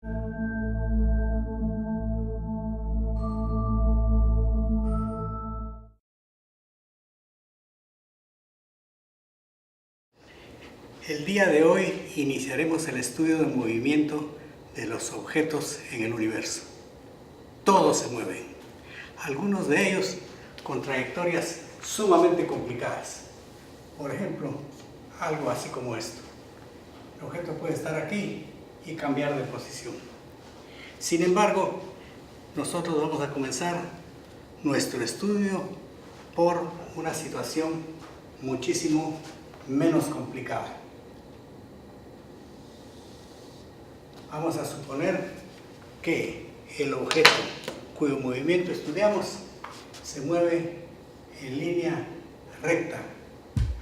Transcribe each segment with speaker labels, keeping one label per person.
Speaker 1: El día de hoy iniciaremos el estudio del movimiento de los objetos en el universo. Todos se mueven, algunos de ellos con trayectorias sumamente complicadas. Por ejemplo, algo así como esto. El objeto puede estar aquí y cambiar de posición. Sin embargo, nosotros vamos a comenzar nuestro estudio por una situación muchísimo menos complicada. Vamos a suponer que el objeto cuyo movimiento estudiamos se mueve en línea recta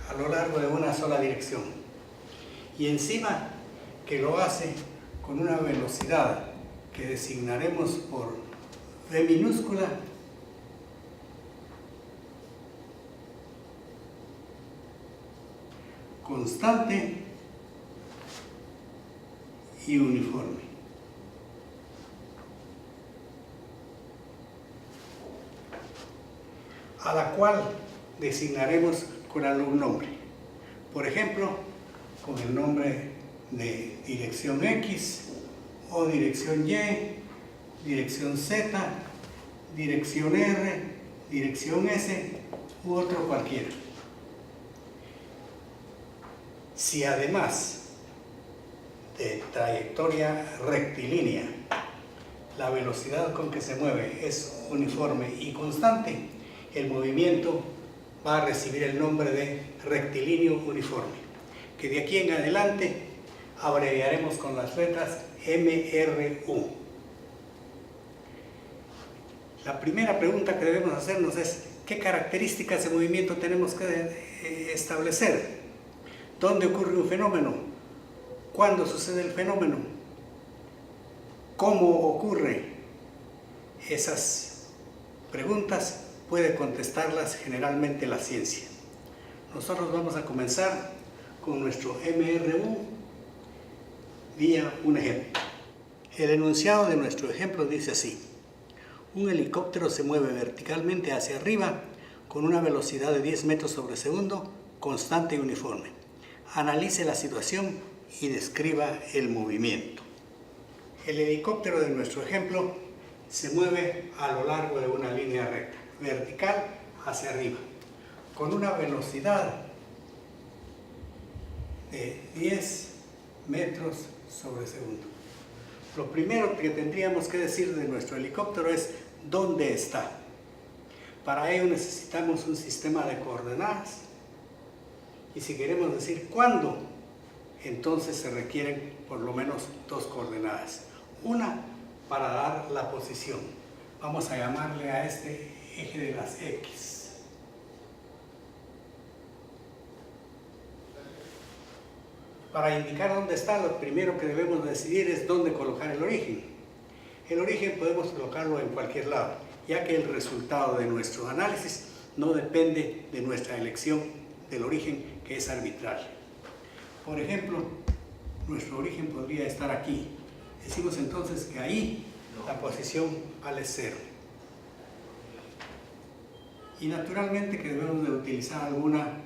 Speaker 1: a lo largo de una sola dirección y encima que lo hace con una velocidad que designaremos por v minúscula, constante y uniforme. A la cual designaremos con algún nombre. Por ejemplo, con el nombre de dirección X o dirección Y, dirección Z, dirección R, dirección S u otro cualquiera. Si además de trayectoria rectilínea, la velocidad con que se mueve es uniforme y constante, el movimiento va a recibir el nombre de rectilíneo uniforme, que de aquí en adelante abreviaremos con las letras MRU. La primera pregunta que debemos hacernos es: ¿qué características de movimiento tenemos que establecer? ¿Dónde ocurre un fenómeno? ¿Cuándo sucede el fenómeno? ¿Cómo ocurre? Esas preguntas puede contestarlas generalmente la ciencia. Nosotros vamos a comenzar con nuestro MRU vía un ejemplo. El enunciado de nuestro ejemplo dice así: un helicóptero se mueve verticalmente hacia arriba con una velocidad de 10 metros sobre segundo, constante y uniforme. Analice la situación y describa el movimiento. El helicóptero de nuestro ejemplo se mueve a lo largo de una línea recta, vertical hacia arriba, con una velocidad de 10 metros sobre segundo. Lo primero que tendríamos que decir de nuestro helicóptero es ¿dónde está? Para ello necesitamos un sistema de coordenadas y si queremos decir cuándo, entonces se requieren por lo menos dos coordenadas. Una para dar la posición. Vamos a llamarle a este eje de las X. Para indicar dónde está, lo primero que debemos decidir es dónde colocar el origen. El origen podemos colocarlo en cualquier lado, ya que el resultado de nuestro análisis no depende de nuestra elección del origen, que es arbitrario. Por ejemplo, nuestro origen podría estar aquí. Decimos entonces que ahí la posición vale 0. Y naturalmente que debemos de utilizar alguna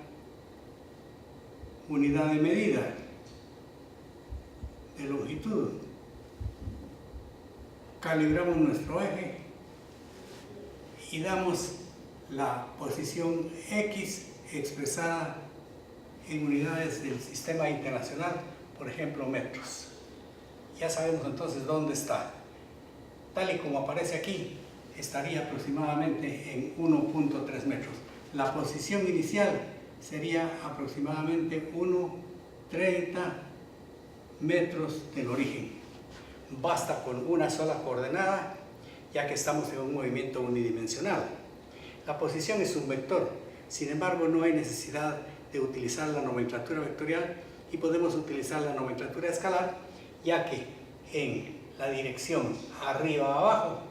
Speaker 1: unidad de medida de longitud. Calibramos nuestro eje y damos la posición X expresada en unidades del sistema internacional, por ejemplo metros. Ya sabemos entonces dónde está. Tal y como aparece aquí, estaría aproximadamente en 1.3 metros. La posición inicial sería aproximadamente 1,30 metros del origen. Basta con una sola coordenada, ya que estamos en un movimiento unidimensional. La posición es un vector, sin embargo no hay necesidad de utilizar la nomenclatura vectorial y podemos utilizar la nomenclatura escalar, ya que en la dirección arriba-abajo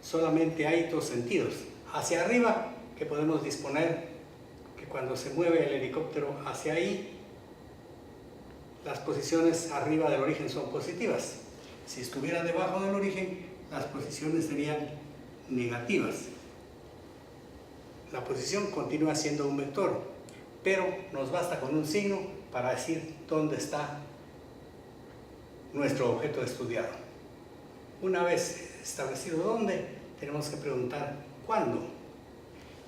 Speaker 1: solamente hay dos sentidos. Hacia arriba, que podemos disponer que cuando se mueve el helicóptero hacia ahí, las posiciones arriba del origen son positivas. Si estuviera debajo del origen, las posiciones serían negativas. La posición continúa siendo un vector, pero nos basta con un signo para decir dónde está nuestro objeto estudiado. Una vez establecido dónde, tenemos que preguntar cuándo.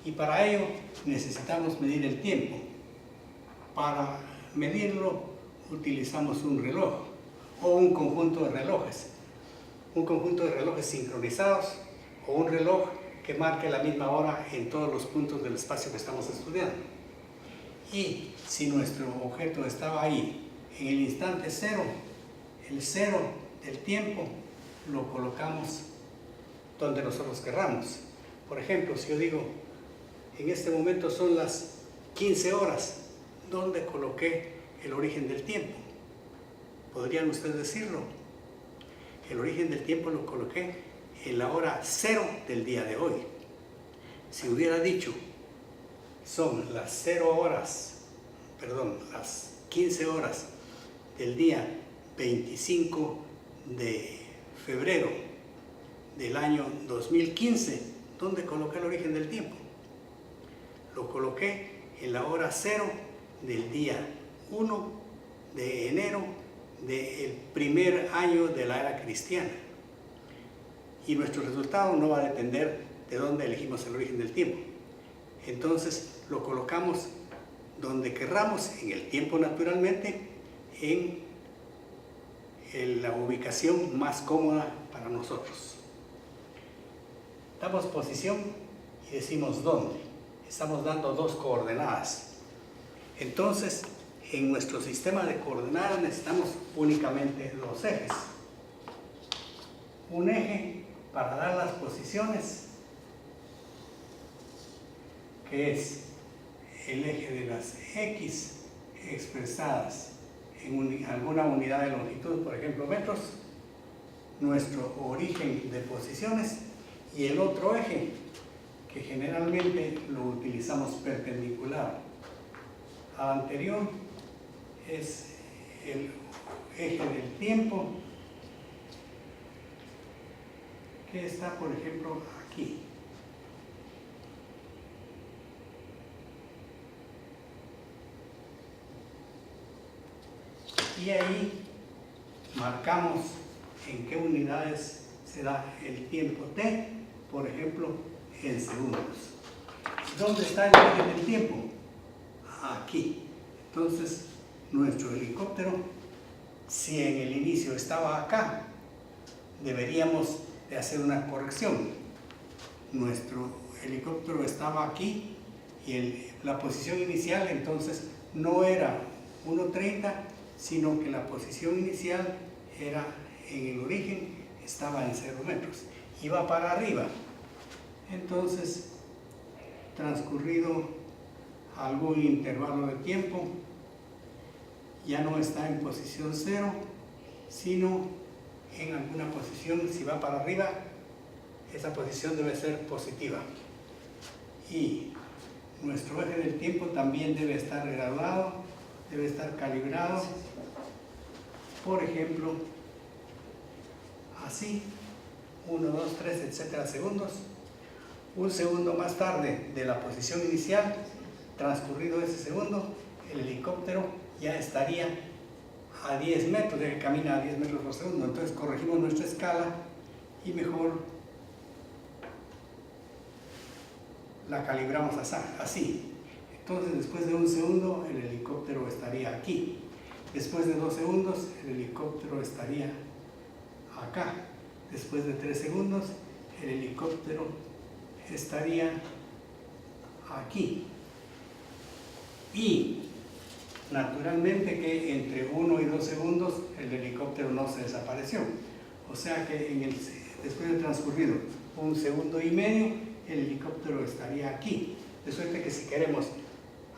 Speaker 1: Y para ello necesitamos medir el tiempo. Para medirlo utilizamos un reloj o un conjunto de relojes. Un conjunto de relojes sincronizados o un reloj que marque la misma hora en todos los puntos del espacio que estamos estudiando. Y si nuestro objeto estaba ahí en el instante cero, el cero del tiempo lo colocamos donde nosotros querramos. Por ejemplo, si yo digo, en este momento son las 15 horas, ¿dónde coloqué el origen del tiempo? ¿Podrían ustedes decirlo? El origen del tiempo lo coloqué en la hora cero del día de hoy. Si hubiera dicho, son las 15 horas del día 25 de febrero del año 2015, ¿dónde coloqué el origen del tiempo? Lo coloqué en la hora cero del día 1 de enero del primer año de la era cristiana. Y nuestro resultado no va a depender de dónde elegimos el origen del tiempo. Entonces lo colocamos donde querramos, en el tiempo naturalmente, en la ubicación más cómoda para nosotros. Damos posición y decimos dónde. Estamos dando dos coordenadas. Entonces, en nuestro sistema de coordenadas necesitamos únicamente dos ejes. Un eje para dar las posiciones, que es el eje de las X expresadas en alguna unidad de longitud, por ejemplo metros, nuestro origen de posiciones, y el otro eje que generalmente lo utilizamos perpendicular al anterior es el eje del tiempo, que está, por ejemplo, aquí. Y ahí marcamos en qué unidades se da el tiempo t, por ejemplo, en segundos. ¿Dónde está el origen del tiempo? Aquí. Entonces, nuestro helicóptero, si en el inicio estaba acá, deberíamos de hacer una corrección. Nuestro helicóptero estaba aquí y la posición inicial entonces no era 1:30, sino que la posición inicial era en el origen, estaba en 0 metros, iba para arriba. Entonces, transcurrido algún intervalo de tiempo, ya no está en posición 0, sino en alguna posición. Si va para arriba, esa posición debe ser positiva. Y nuestro eje del tiempo también debe estar graduado, debe estar calibrado. Por ejemplo, así, 1, 2, 3, etcétera segundos. Un segundo más tarde de la posición inicial, transcurrido ese segundo, el helicóptero ya estaría a 10 metros, ya que camina a 10 metros por segundo. Entonces corregimos nuestra escala y mejor la calibramos así. Entonces, después de un segundo, el helicóptero estaría aquí. Después de 2 segundos, el helicóptero estaría acá. Después de 3 segundos, el helicóptero estaría aquí. Y naturalmente que entre 1 y 2 segundos el helicóptero no se desapareció. O sea que después de transcurrido 1,5 segundos, el helicóptero estaría aquí. De suerte que si queremos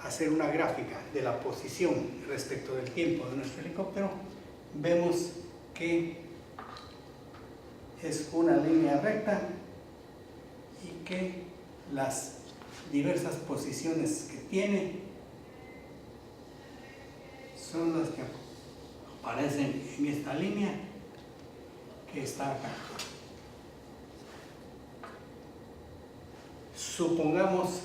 Speaker 1: hacer una gráfica de la posición respecto del tiempo de nuestro helicóptero, vemos que es una línea recta y que las diversas posiciones que tiene son las que aparecen en esta línea, que está acá. Supongamos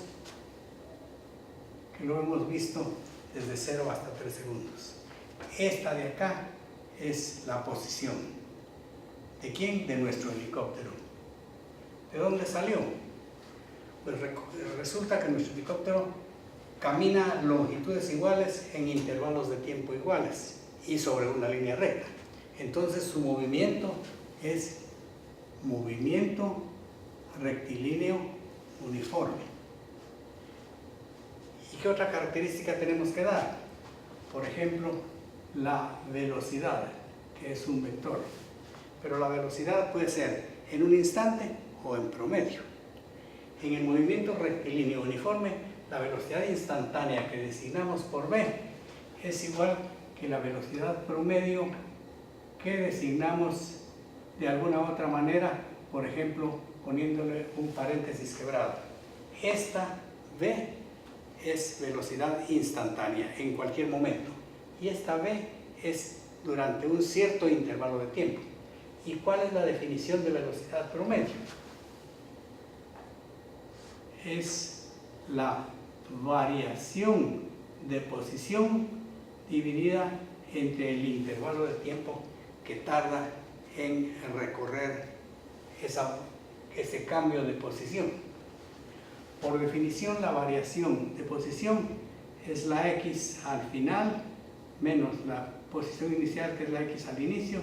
Speaker 1: que lo hemos visto desde 0 hasta 3 segundos. Esta de acá es la posición. ¿De quién? De nuestro helicóptero. ¿De dónde salió? Pues resulta que nuestro helicóptero camina longitudes iguales en intervalos de tiempo iguales y sobre una línea recta. Entonces su movimiento es movimiento rectilíneo uniforme. ¿Y qué otra característica tenemos que dar? Por ejemplo, la velocidad, que es un vector. Pero la velocidad puede ser en un instante o en promedio. En el movimiento rectilíneo uniforme, la velocidad instantánea que designamos por v es igual que la velocidad promedio que designamos de alguna otra manera, por ejemplo, poniéndole un paréntesis quebrado. Esta v es velocidad instantánea en cualquier momento y esta v es durante un cierto intervalo de tiempo. ¿Y cuál es la definición de velocidad promedio? Es la variación de posición dividida entre el intervalo de tiempo que tarda en recorrer ese cambio de posición. Por definición, la variación de posición es la x al final menos la posición inicial, que es la x al inicio,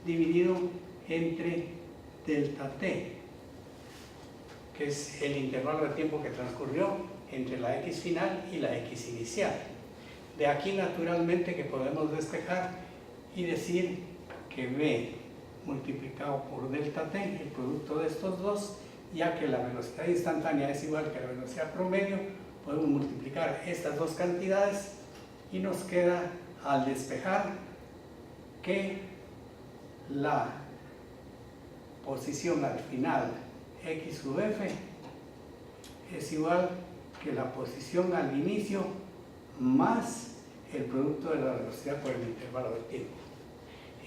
Speaker 1: dividido entre delta t, que es el intervalo de tiempo que transcurrió entre la x final y la x inicial. De aquí naturalmente que podemos despejar y decir que v multiplicado por delta t, el producto de estos dos, ya que la velocidad instantánea es igual que la velocidad promedio, podemos multiplicar estas dos cantidades y nos queda al despejar que la posición al final x sub f es igual que la posición al inicio más el producto de la velocidad por el intervalo de tiempo.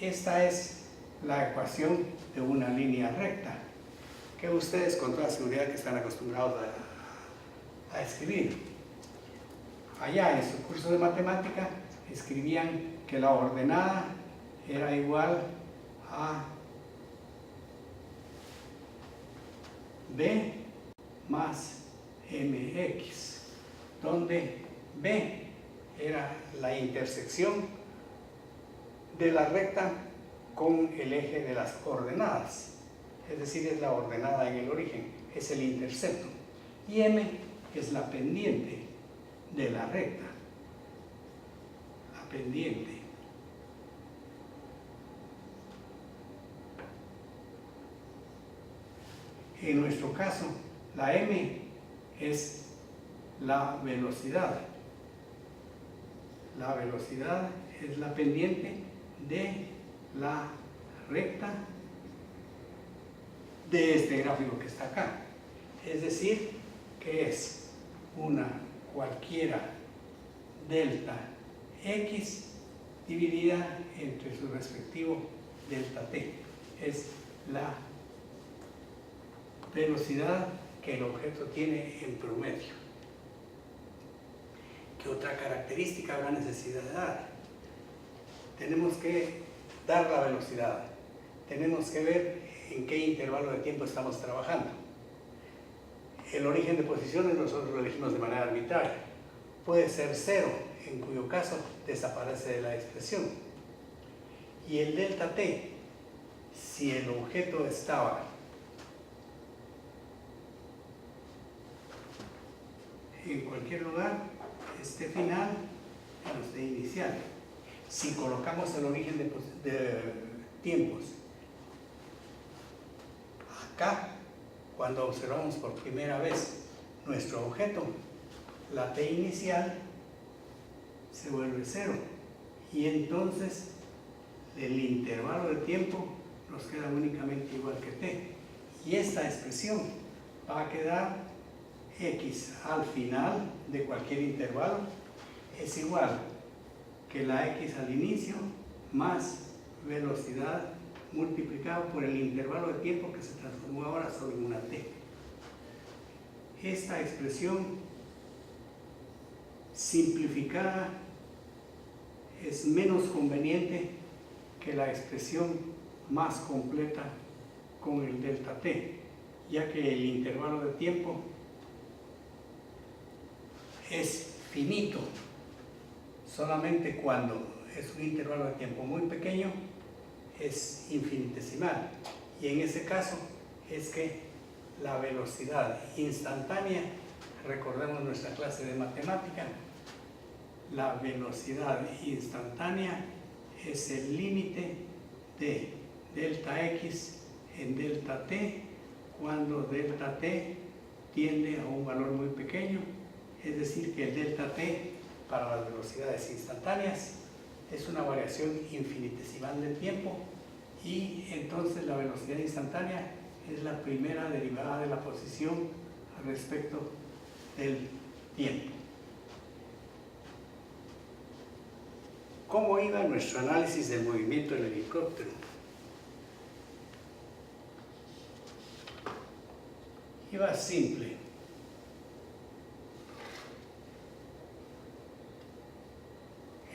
Speaker 1: Esta es la ecuación de una línea recta, que ustedes con toda seguridad que están acostumbrados a escribir. Allá en su curso de matemática escribían que la ordenada era igual a b más mx, donde b era la intersección de la recta con el eje de las coordenadas, es decir, es la ordenada en el origen, es el intercepto, y m es la pendiente de la recta, la pendiente. En nuestro caso, la m es la velocidad. La velocidad es la pendiente de la recta de este gráfico que está acá. Es decir, que es una cualquiera delta x dividida entre su respectivo delta t. Es la velocidad que el objeto tiene en promedio. ¿Qué otra característica habrá necesidad de dar? Tenemos que dar la velocidad. Tenemos que ver en qué intervalo de tiempo estamos trabajando. El origen de posiciones nosotros lo elegimos de manera arbitraria. Puede ser 0, en cuyo caso desaparece de la expresión. Y el delta t, si el objeto estaba en cualquier lugar, este final menos de inicial. Si colocamos el origen de tiempos acá, cuando observamos por primera vez nuestro objeto, la t inicial se vuelve 0 y entonces el intervalo de tiempo nos queda únicamente igual que t, y esta expresión va a quedar x al final de cualquier intervalo es igual que la x al inicio más velocidad multiplicado por el intervalo de tiempo que se transformó ahora solo en una t. Esta expresión simplificada es menos conveniente que la expresión más completa con el delta t, ya que el intervalo de tiempo es finito. Solamente cuando es un intervalo de tiempo muy pequeño es infinitesimal, y en ese caso es que la velocidad instantánea, recordemos nuestra clase de matemática, la velocidad instantánea es el límite de delta x en delta t cuando delta t tiende a un valor muy pequeño, es decir que el delta t para las velocidades instantáneas es una variación infinitesimal del tiempo, y entonces la velocidad instantánea es la primera derivada de la posición respecto del tiempo. ¿Cómo iba nuestro análisis del movimiento del helicóptero? Iba simple.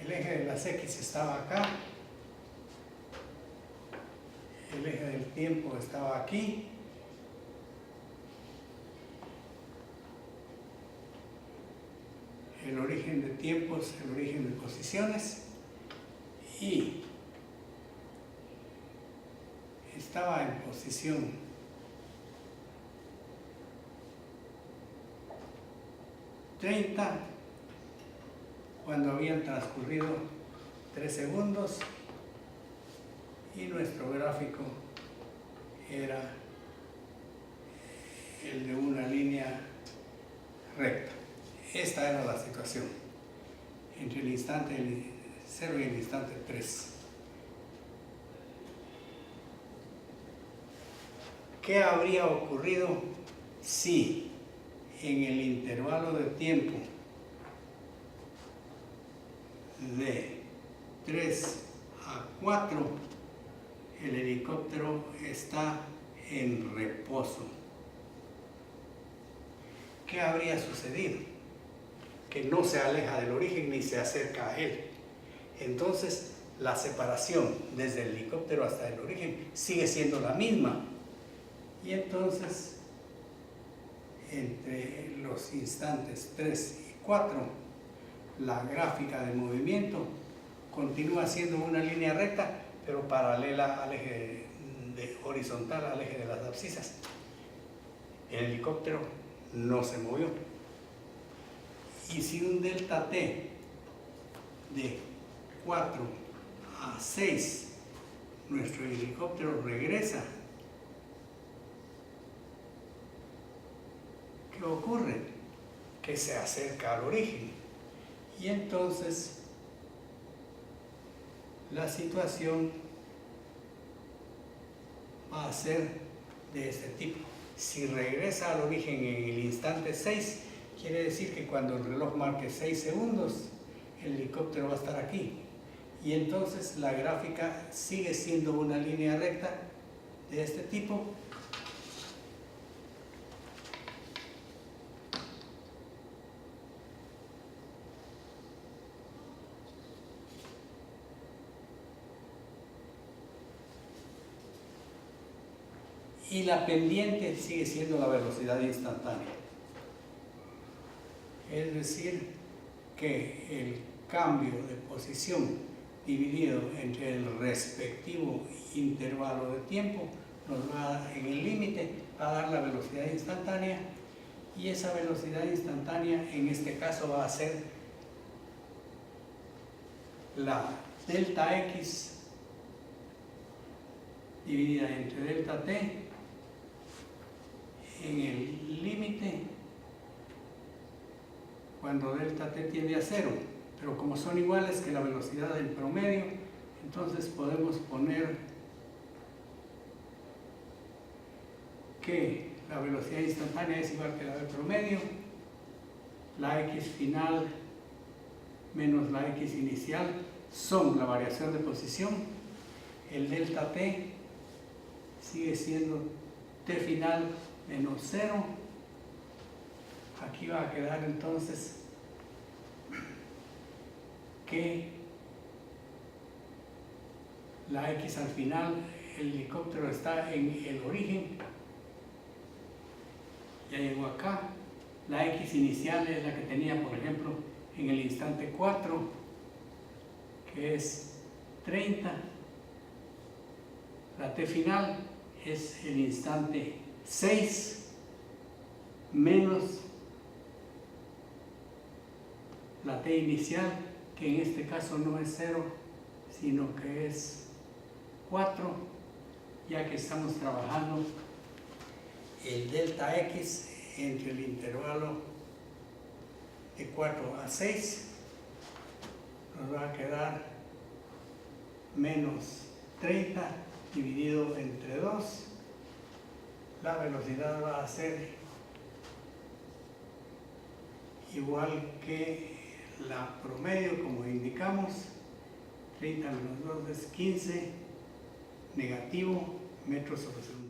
Speaker 1: El eje de las X estaba acá, el eje del tiempo estaba aquí, el origen de tiempos, el origen de posiciones, y estaba en posición 30 cuando habían transcurrido 3 segundos, y nuestro gráfico era el de una línea recta. Esta era la situación entre el instante 0 y el instante 3. ¿Qué habría ocurrido si en el intervalo de tiempo de 3 a 4 el helicóptero está en reposo? ¿Qué habría sucedido? Que no se aleja del origen ni se acerca a él. Entonces la separación desde el helicóptero hasta el origen sigue siendo la misma, y entonces entre los instantes 3 y 4 la gráfica del movimiento continúa siendo una línea recta, pero paralela al eje horizontal, al eje de las abscisas. El helicóptero no se movió. Y si un delta t de 4 a 6 nuestro helicóptero regresa, ¿qué ocurre? Que se acerca al origen, y entonces la situación va a ser de este tipo. Si regresa al origen en el instante 6, quiere decir que cuando el reloj marque 6 segundos, el helicóptero va a estar aquí, y entonces la gráfica sigue siendo una línea recta de este tipo, y la pendiente sigue siendo la velocidad instantánea. Es decir, que el cambio de posición dividido entre el respectivo intervalo de tiempo nos va en el límite a dar la velocidad instantánea, y esa velocidad instantánea en este caso va a ser la delta x dividida entre delta t en el límite cuando delta t tiende a 0, pero como son iguales que la velocidad del promedio, entonces podemos poner que la velocidad instantánea es igual que la del promedio, la x final menos la x inicial son la variación de posición, el delta t sigue siendo t final menos 0. Aquí va a quedar entonces que la x al final, el helicóptero está en el origen, ya llegó acá. La x inicial es la que tenía, por ejemplo, en el instante 4, que es 30. La t final es el instante 6 menos la t inicial, que en este caso no es 0, sino que es 4, ya que estamos trabajando el delta x entre el intervalo de 4 a 6, nos va a quedar menos 30 dividido entre 2. La velocidad va a ser igual que la promedio, como indicamos. 30 menos 2 es 15, negativo, metros sobre segundo.